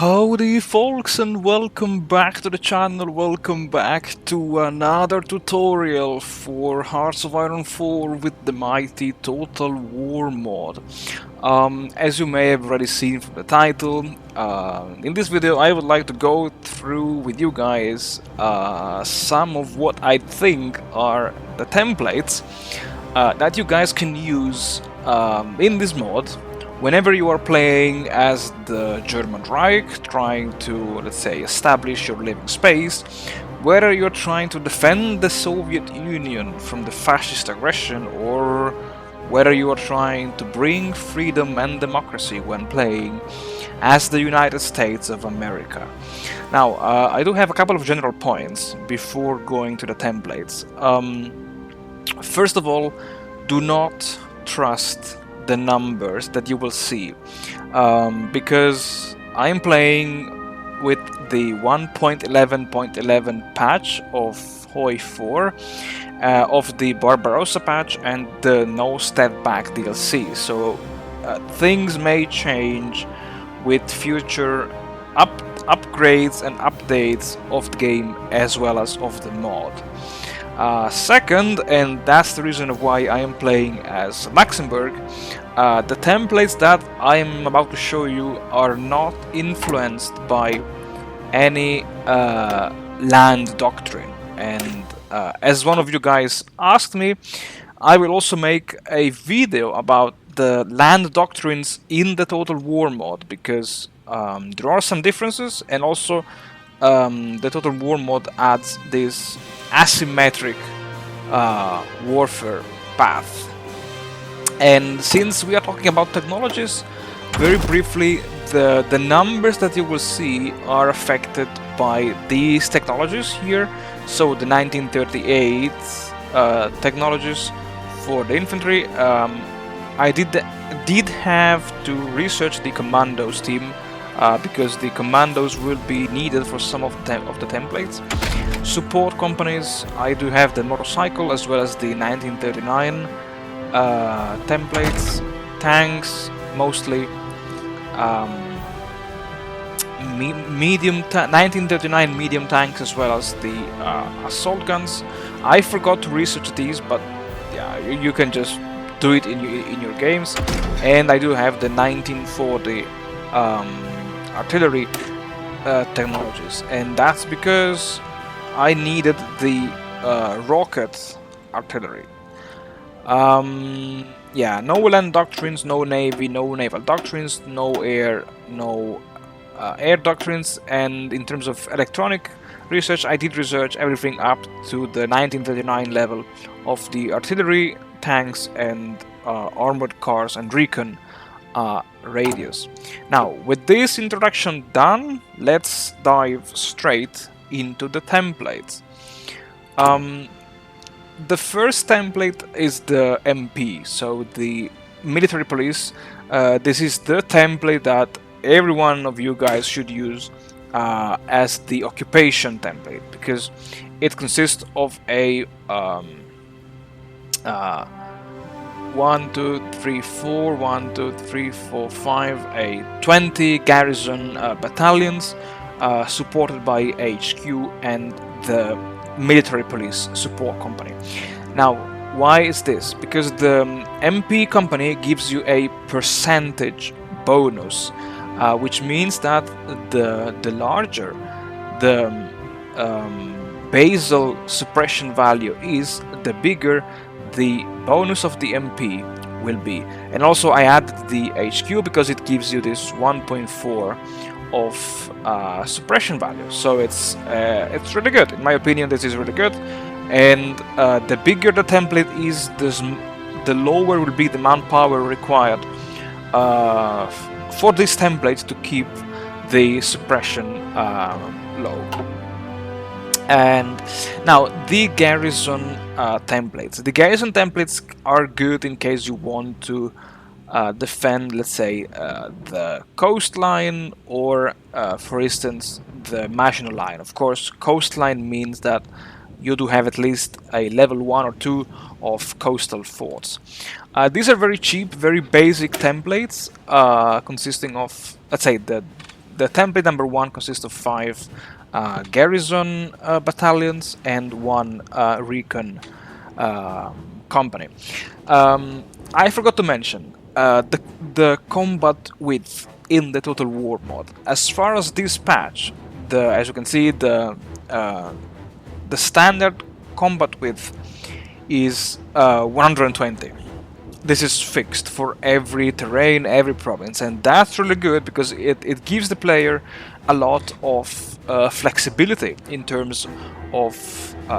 Howdy folks, and welcome back to the channel, welcome back to another tutorial for Hearts of Iron 4 with the mighty Total War mod. As you may have already seen from the title, in this video I would like to go through with you guys some of what I think are the templates that you guys can use in this mod whenever you are playing as the German Reich, trying to, let's say, establish your living space, whether you're trying to defend the Soviet Union from the fascist aggression, or whether you are trying to bring freedom and democracy when playing as the United States of America. Now, I do have a couple of general points before going to the templates. First of all, do not trust the numbers that you will see, because I am playing with the 1.11.11 patch of HOI 4, of the Barbarossa patch, and the No Step Back DLC, so things may change with future upgrades and updates of the game as well as of the mod. Second, and that's the reason of why I am playing as Luxembourg, the templates that I am about to show you are not influenced by any land doctrine, and as one of you guys asked me, I will also make a video about the land doctrines in the Total War mod, because there are some differences, and also the Total War mod adds this asymmetric warfare path. And since we are talking about technologies, very briefly, the numbers that you will see are affected by these technologies here. So the 1938 technologies for the infantry. I did have to research the commandos team, because the commandos will be needed for some of the templates. Support companies, I do have the motorcycle as well as the 1939 templates. Tanks, mostly 1939 medium tanks, as well as the assault guns. I forgot to research these, but yeah, you can just do it in your games. And I do have the 1940 artillery technologies, and that's because I needed the rocket artillery. Yeah, no land doctrines, no navy, no naval doctrines, no air, no air doctrines. And in terms of electronic research, I did research everything up to the 1939 level of the artillery, tanks, and armored cars and recon radios. Now, with this introduction done, let's dive straight into the templates. The first template is the MP, so the military police. This is the template that every one of you guys should use as the occupation template, because it consists of a 1, 2, 3, 4, 1, 2, 3, 4, 5, 20 garrison battalions, supported by HQ and the military police support company. Now, why is this? Because the MP company gives you a percentage bonus, which means that the larger the basal suppression value is, the bigger the bonus of the MP will be. And also I added the HQ because it gives you this 1.4 of suppression value, so it's really good. In my opinion, this is really good. And the bigger the template is, the lower will be the manpower required for this template to keep the suppression low. And now the garrison templates. The garrison templates are good in case you want to defend, let's say, the coastline, or for instance the Maginot Line. Of course, coastline means that you do have at least a level 1 or 2 of coastal forts. These are very cheap, very basic templates, consisting of, let's say, the the template number 1 consists of 5 Garrison battalions and 1 recon company. I forgot to mention the combat width in the Total War mod. As far as this patch, as you can see, the standard combat width is 120. This is fixed for every terrain, every province, and that's really good because it gives the player a lot of flexibility in terms of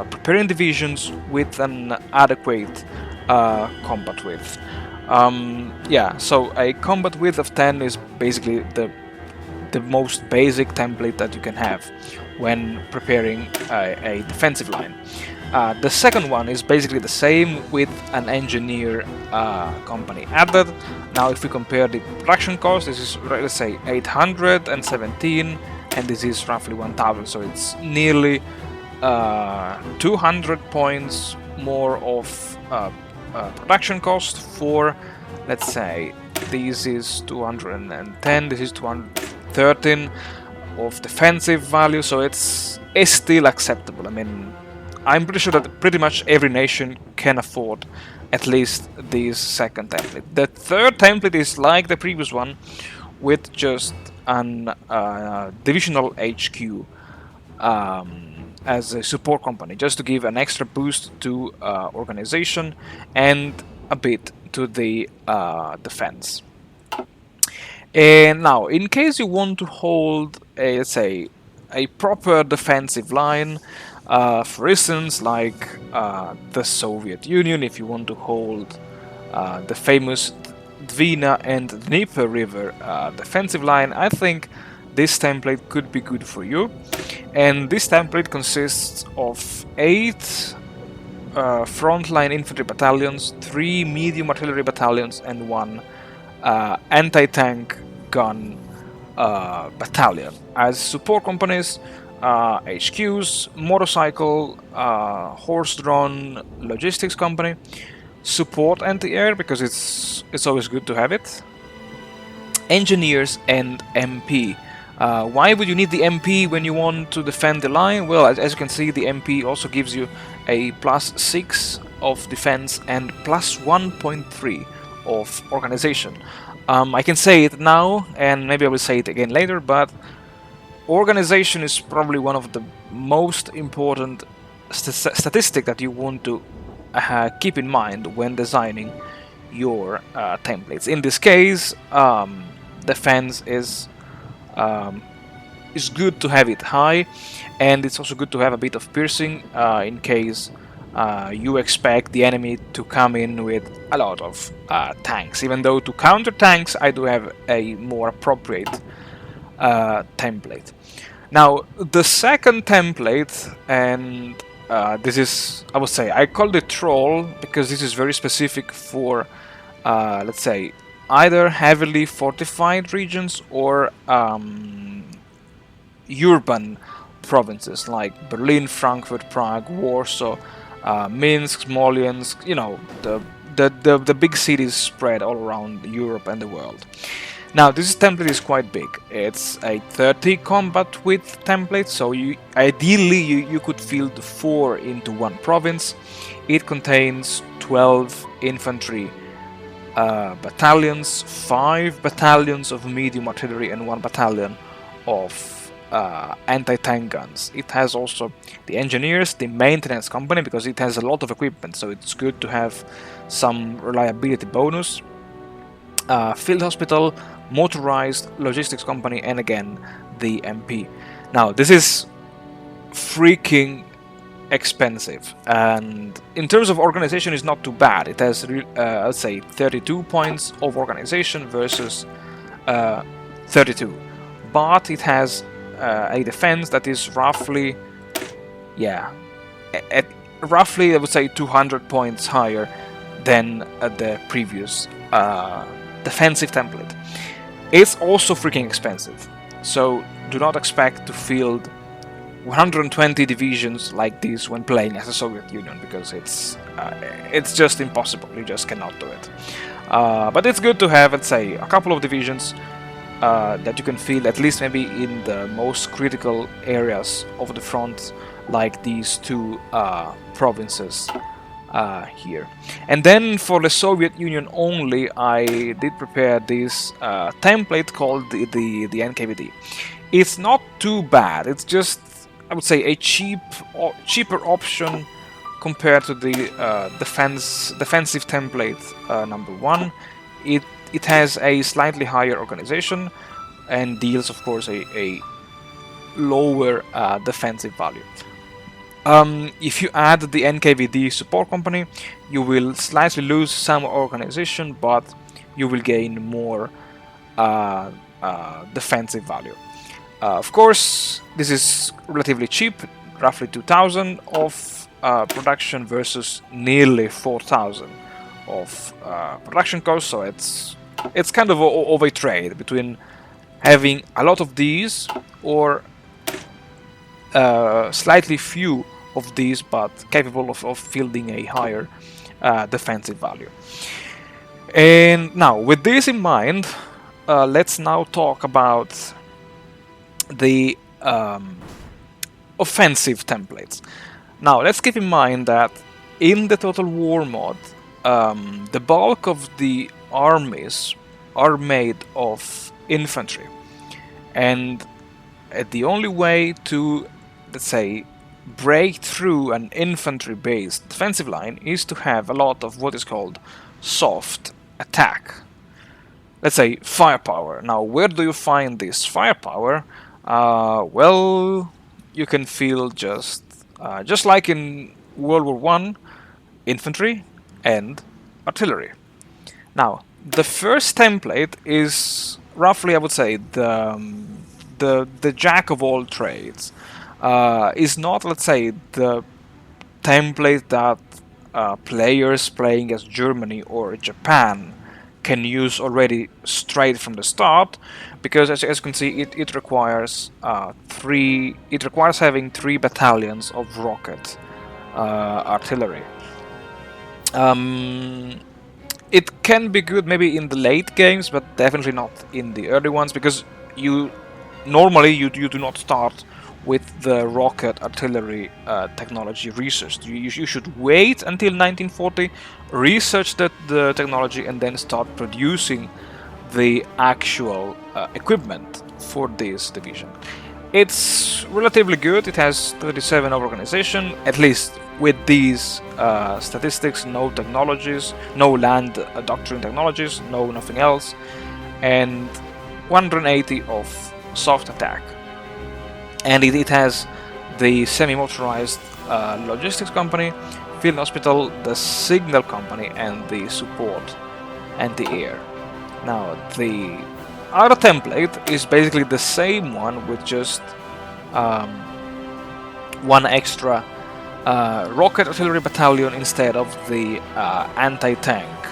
preparing divisions with an adequate combat width. Yeah, so a combat width of 10 is basically the most basic template that you can have when preparing a defensive line. The second one is basically the same with an engineer company added. Now if we compare the production cost, this is, let's say, 817 and this is roughly 1000, so it's nearly 200 points more of production cost for, let's say, this is 210, this is 213 of defensive value, so it's still acceptable. I mean, I'm pretty sure that pretty much every nation can afford at least this second template. The third template is like the previous one, with just an divisional HQ as a support company, just to give an extra boost to organization and a bit to the defense. And now, in case you want to hold a, let's say, a proper defensive line, for instance, like the Soviet Union, if you want to hold the famous Dwina and Dnieper River defensive line, I think this template could be good for you. And this template consists of 8 frontline infantry battalions, 3 medium artillery battalions, and 1 anti-tank gun battalion. As support companies, HQs, motorcycle, horse-drawn logistics company, support anti-air, because it's always good to have it, engineers, and MP. Why would you need the MP when you want to defend the line? Well, as you can see, the MP also gives you a +6 of defense and +1.3 of organization. I can say it now, and maybe I will say it again later, but organization is probably one of the most important statistic that you want to keep in mind when designing your templates. In this case, defense is good to have it high, and it's also good to have a bit of piercing in case you expect the enemy to come in with a lot of tanks. Even though to counter tanks, I do have a more appropriate template. Now, the second template, and this is, I would say, I called it Troll because this is very specific for, let's say, either heavily fortified regions or urban provinces like Berlin, Frankfurt, Prague, Warsaw, Minsk, Smolensk, you know, the big cities spread all around Europe and the world. Now, this template is quite big. It's a 30 combat width template, so ideally you could field 4 into one province. It contains 12 infantry battalions, 5 battalions of medium artillery, and 1 battalion of anti-tank guns. It has also the engineers, the maintenance company, because it has a lot of equipment, so it's good to have some reliability bonus. Field hospital, motorized logistics company, and again the MP. Now, this is freaking expensive, and in terms of organization, it's not too bad. It has, I'd say, 32 points of organization versus 32, but it has a defense that is roughly, yeah, roughly I would say 200 points higher than the previous defensive template. It's also freaking expensive, so do not expect to field 120 divisions like this when playing as a Soviet Union, because it's just impossible. You just cannot do it. But it's good to have, let's say, a couple of divisions that you can feel, at least maybe in the most critical areas of the front, like these two provinces here. And then for the Soviet Union only, I did prepare this template called the NKVD. It's not too bad. It's just, I would say, a cheaper option compared to the defensive template number 1. It has a slightly higher organization and deals, of course, a lower defensive value. If you add the NKVD support company, you will slightly lose some organization, but you will gain more defensive value. Of course, this is relatively cheap, roughly 2,000 of production versus nearly 4,000 of production cost, so it's kind of a trade between having a lot of these or slightly few of these, but capable of fielding a higher defensive value. And now, with this in mind, let's now talk about the offensive templates. Now, let's keep in mind that in the Total War mod, the bulk of the armies are made of infantry, and the only way to, let's say, break through an infantry-based defensive line is to have a lot of what is called soft attack. Let's say firepower. Now, where do you find this firepower? Well, you can feel just like in World War I, infantry and artillery. Now, the first template is roughly, I would say, the jack of all trades. Is not, let's say, the template that players playing as Germany or Japan can use already straight from the start, because as you can see, it requires having 3 battalions of rocket artillery. It can be good maybe in the late games, but definitely not in the early ones, because normally you do not start with the rocket artillery technology research. You should wait until 1940, research the technology, and then start producing the actual equipment for this division. It's relatively good. It has 37 of organization, at least with these statistics, no technologies, no land doctrine technologies, nothing else, and 180 of soft attack. And it has the semi-motorized logistics company, field hospital, the signal company, and the support anti-air. Now, the other template is basically the same one with just one extra rocket artillery battalion instead of the anti-tank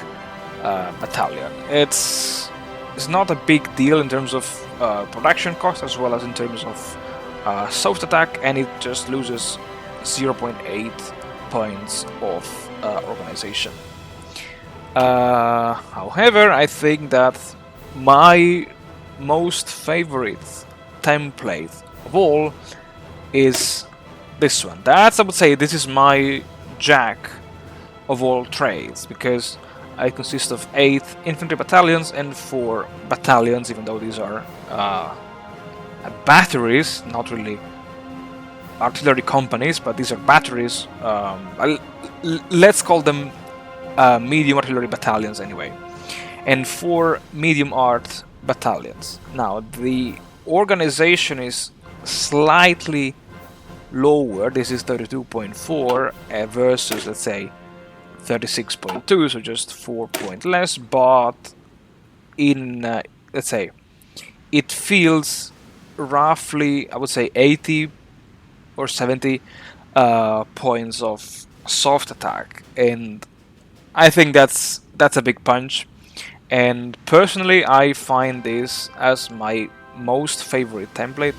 battalion. It's not a big deal in terms of production cost as well as in terms of soft attack, and it just loses 0.8 points of organization. However, I think that my most favorite template of all is this one. I would say, this is my jack of all trades, because it consists of 8 infantry battalions and 4 battalions, even though these are batteries, not really artillery companies, but these are batteries. Let's call them medium artillery battalions anyway, and 4 medium art battalions. Now, the organization is slightly lower. This is 32.4 versus, let's say, 36.2, so just 4 points less, but in, let's say, it feels roughly, I would say, 80 or 70 points of soft attack, and I think that's a big punch. And personally, I find this as my most favorite template.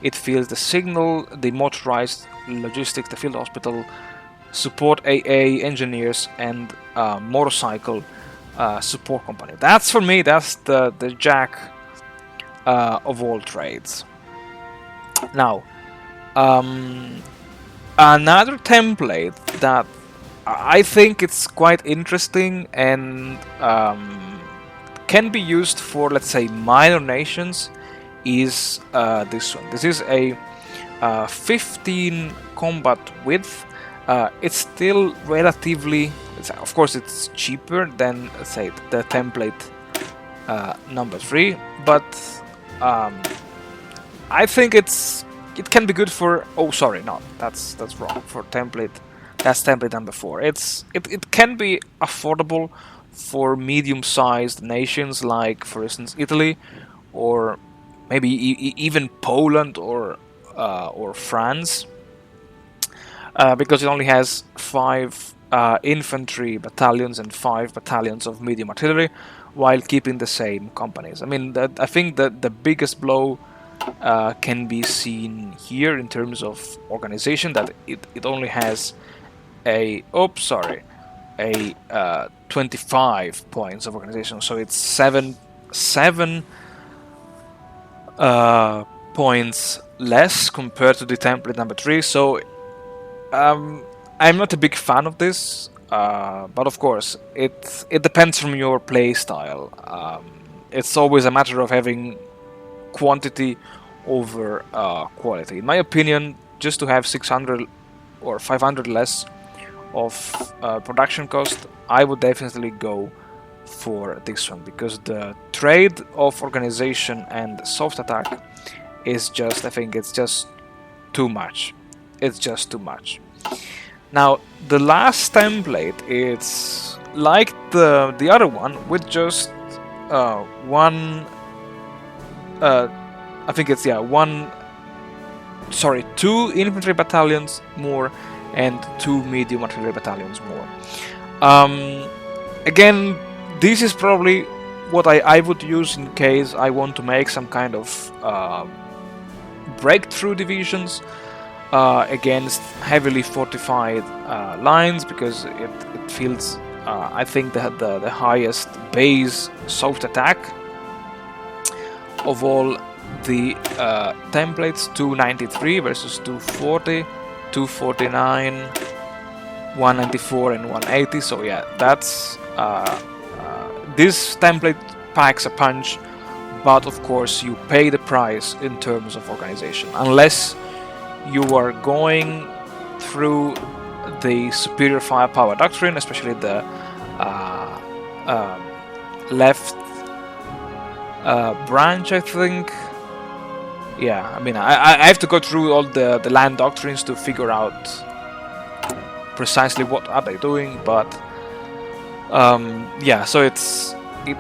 It feels the signal, the motorized logistics, the field hospital, support AA engineers, and motorcycle support company. That's, for me, that's the jack of all trades. Now, another template that I think it's quite interesting and can be used for, let's say, minor nations is this one. This is a 15 combat width. It's still relatively, of course, it's cheaper than, let's say, the template number 3, but I think it can be good for. Oh, sorry, no, that's wrong. For template, that's template number 4. It can be affordable for medium-sized nations like, for instance, Italy, or maybe even Poland or France, because it only has 5 infantry battalions and 5 battalions of medium artillery, while keeping the same companies. I mean, I think that the biggest blow can be seen here in terms of organization, that it only has a 25 points of organization, so it's 7 points less compared to the template number 3. So I'm not a big fan of this, but of course it depends from your play style. It's always a matter of having quantity over quality. In my opinion, just to have 600 or 500 less of production cost, I would definitely go for this one, because the trade of organization and soft attack is just, I think it's just too much. It's just too much. Now, the last template, it's like the other one, with just one, I think it's, yeah, two infantry battalions more and 2 medium artillery battalions more. Again, this is probably what I would use in case I want to make some kind of breakthrough divisions against heavily fortified lines, because it feels, I think, the highest base soft attack of all the templates. 293 versus 240, 249, 194 and 180. So yeah, that's this template packs a punch, but of course you pay the price in terms of organization, unless you are going through the superior firepower doctrine, especially the left branch, I think. Yeah, I mean, I have to go through all the land doctrines to figure out precisely what are they doing, but yeah, so it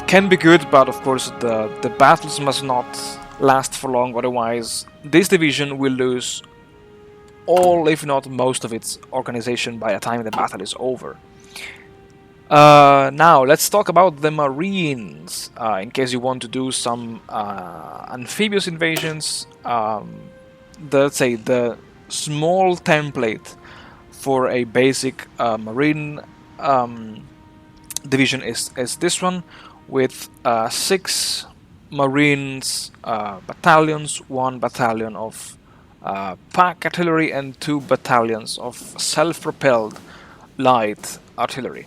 can be good, but of course the battles must not last for long, otherwise this division will lose all, if not most, of its organization by the time the battle is over. Now let's talk about the Marines, in case you want to do some amphibious invasions. Let's say the small template for a basic Marine division is this one, with 6 Marines battalions, 1 battalion of pack artillery and 2 battalions of self-propelled light artillery.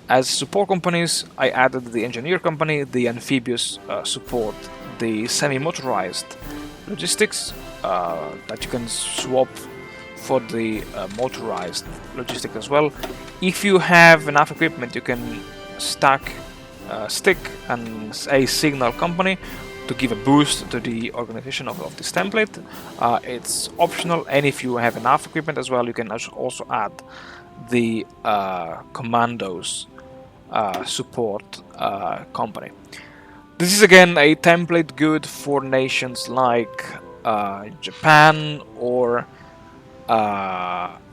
As support companies, I added the engineer company, the amphibious support, the semi-motorized logistics that you can swap for the motorized logistics as well. If you have enough equipment, you can stick and a signal company to give a boost to the organization of this template. It's optional, and if you have enough equipment as well, you can also add the commandos support company. This is again a template good for nations like Japan or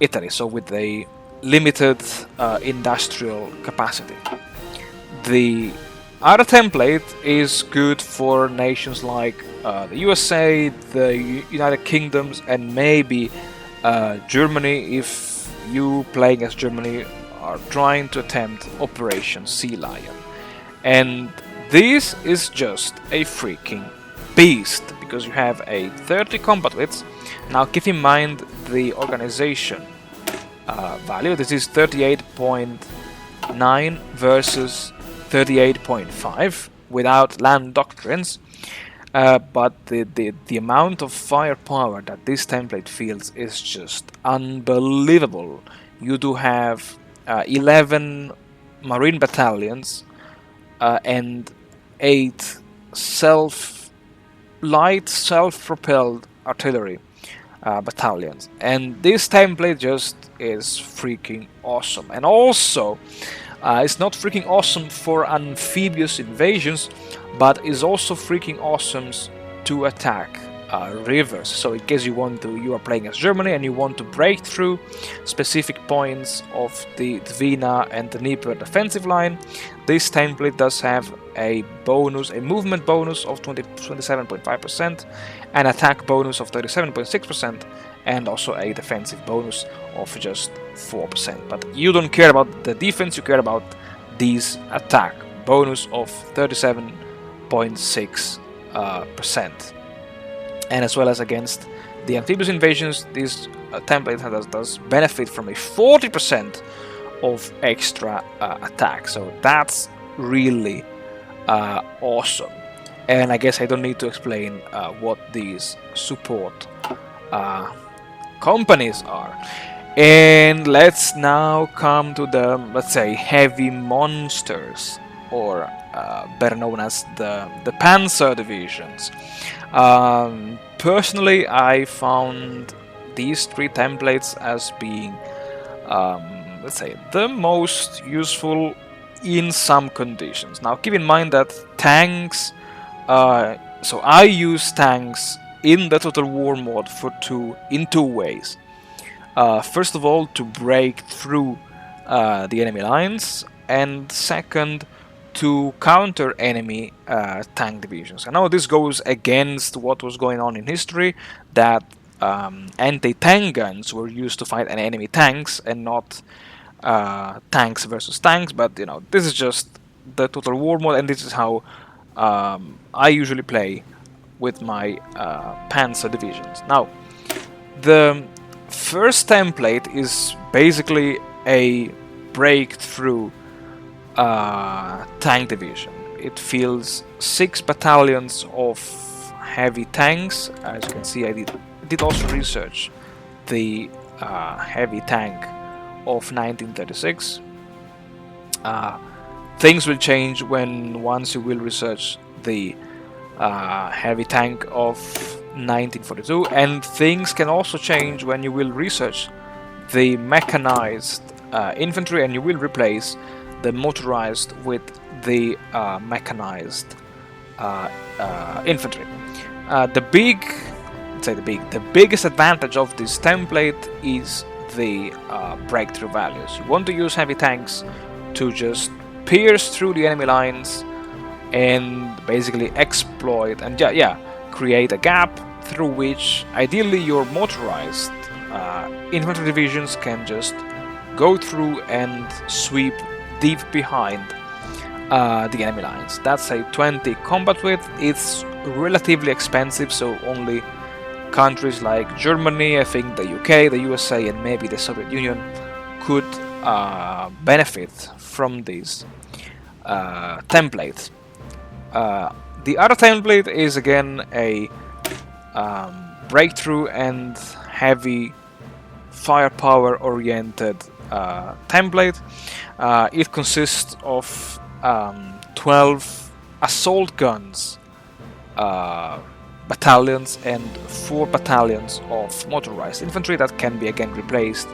Italy, so with a limited industrial capacity. The other template is good for nations like the USA, the United Kingdoms, and maybe Germany, if you playing as Germany are trying to attempt Operation Sea Lion. And this is just a freaking beast because you have a 30 combat width. Now keep in mind the organization value. This is 38.9 versus 38.5 without land doctrines. But the amount of firepower that this template fields is just unbelievable. You do have 11 marine battalions and 8 light self-propelled artillery battalions, and this template just is freaking awesome. And also it's not freaking awesome for amphibious invasions, but is also freaking awesome to attack rivers. So in case you are playing as Germany and you want to break through specific points of the Dwina and the Dnieper defensive line, this template does have a movement bonus of 27.5%, an attack bonus of 37.6%, and also a defensive bonus of just 4%. But you don't care about the defense, you care about these attack bonus of 37.6%. And as well as against the amphibious invasions, this template does benefit from a 40% of extra attack. So that's really awesome. And I guess I don't need to explain what these support companies are. And let's now come to the, let's say, heavy monsters, or better known as the Panzer divisions. Personally, I found these 3 templates as being, let's say, the most useful in some conditions. Now, keep in mind that tanks, so I use tanks in the Total War mod in two ways. First of all, to break through the enemy lines, and second, to counter enemy tank divisions. I know this goes against what was going on in history, that anti-tank guns were used to fight enemy tanks and not tanks versus tanks, but you know, this is just the Total War mode, and this is how I usually play with my Panzer divisions. Now, the first template is basically a breakthrough tank division. It fields 6 battalions of heavy tanks. As you can see, I did also research the heavy tank of 1936. Things will change once you will research the heavy tank of 1942, and things can also change when you will research the mechanized infantry, and you will replace the motorized with the mechanized infantry. The biggest advantage of this template is the breakthrough values. You want to use heavy tanks to just pierce through the enemy lines and basically exploit and create a gap through which ideally your motorized infantry divisions can just go through and sweep deep behind the enemy lines. That's a 20 combat width. It's relatively expensive, so only countries like Germany, I think the UK, the USA, and maybe the Soviet Union could benefit from these templates. The other template is again a breakthrough and heavy firepower oriented template. It consists of 12 assault guns battalions and 4 battalions of motorized infantry that can be again replaced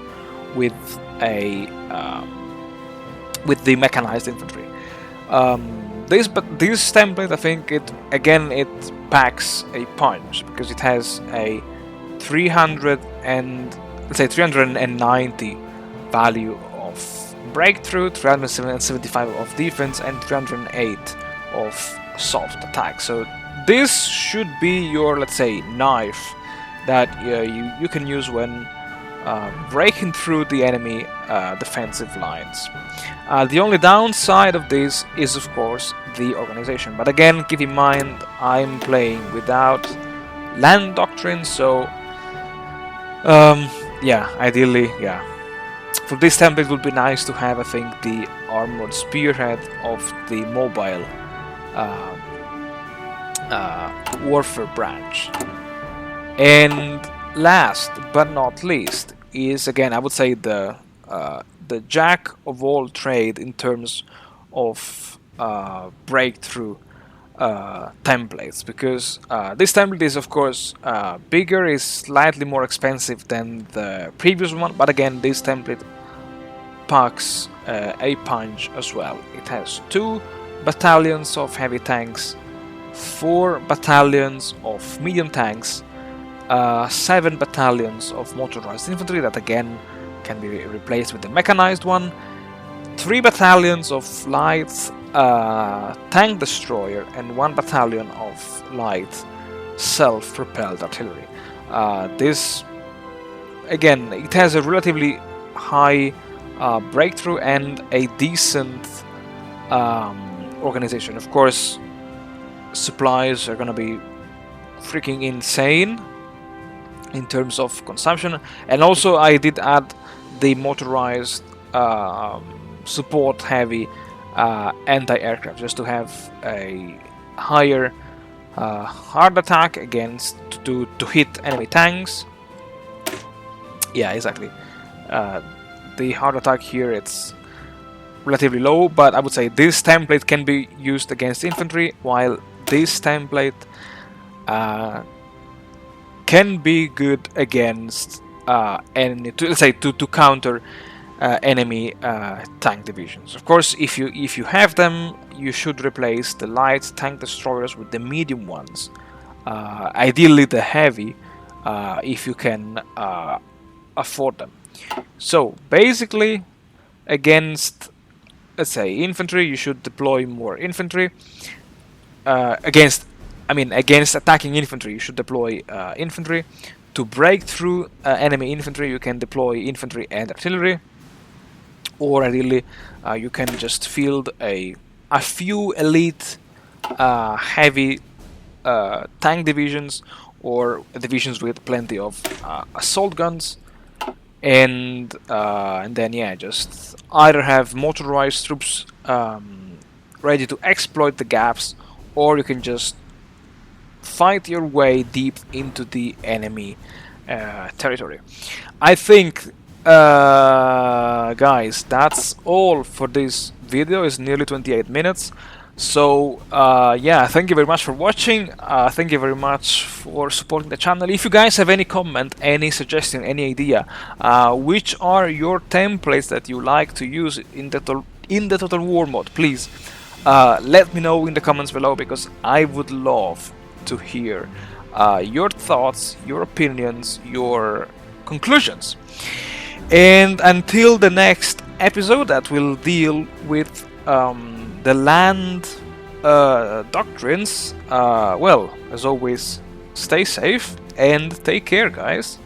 with the mechanized infantry. This template, I think it packs a punch because it has a 390 value of breakthrough, 375 of defense, and 308 of soft attack. So this should be your, let's say, knife that you can use when breaking through the enemy defensive lines. The only downside of this is, of course, the organization. But again, keep in mind, I'm playing without land doctrine, so yeah, ideally, yeah. For this template, it would be nice to have, I think, the armored spearhead of the mobile warfare branch. And last but not least is, again, I would say the jack of all trade in terms of breakthrough templates, because this template is, of course, bigger, is slightly more expensive than the previous one, but again, this template packs a punch as well. It has 2 battalions of heavy tanks, 4 battalions of medium tanks, 7 battalions of motorized infantry that again can be replaced with the mechanized one, 3 battalions of light tank destroyer, and 1 battalion of light self-propelled artillery. This, again, it has a relatively high breakthrough and a decent organization. Of course, supplies are gonna be freaking insane in terms of consumption, and also I did add the motorized support heavy anti-aircraft just to have a higher hard attack against to hit enemy tanks. Yeah, exactly. The hard attack here, it's relatively low, but I would say this template can be used against infantry, while this template can be good against enemy, let's say to counter enemy tank divisions. Of course, if you have them, you should replace the light tank destroyers with the medium ones. Ideally, the heavy, if you can afford them. So basically, against, let's say, infantry, you should deploy more infantry. Against attacking infantry, you should deploy infantry. To break through enemy infantry, you can deploy infantry and artillery. Or ideally, you can just field a few elite heavy tank divisions, or divisions with plenty of assault guns, and then, yeah, just either have motorized troops ready to exploit the gaps, or you can just fight your way deep into the enemy territory. I think, guys, that's all for this video. It's nearly 28 minutes. So yeah, thank you very much for watching. Thank you very much for supporting the channel. If you guys have any comment, any suggestion, any idea, which are your templates that you like to use in the Total War mod, please let me know in the comments below, because I would love to hear your thoughts, your opinions, your conclusions. And until the next episode that will deal with the land doctrines, well, as always, stay safe and take care, guys.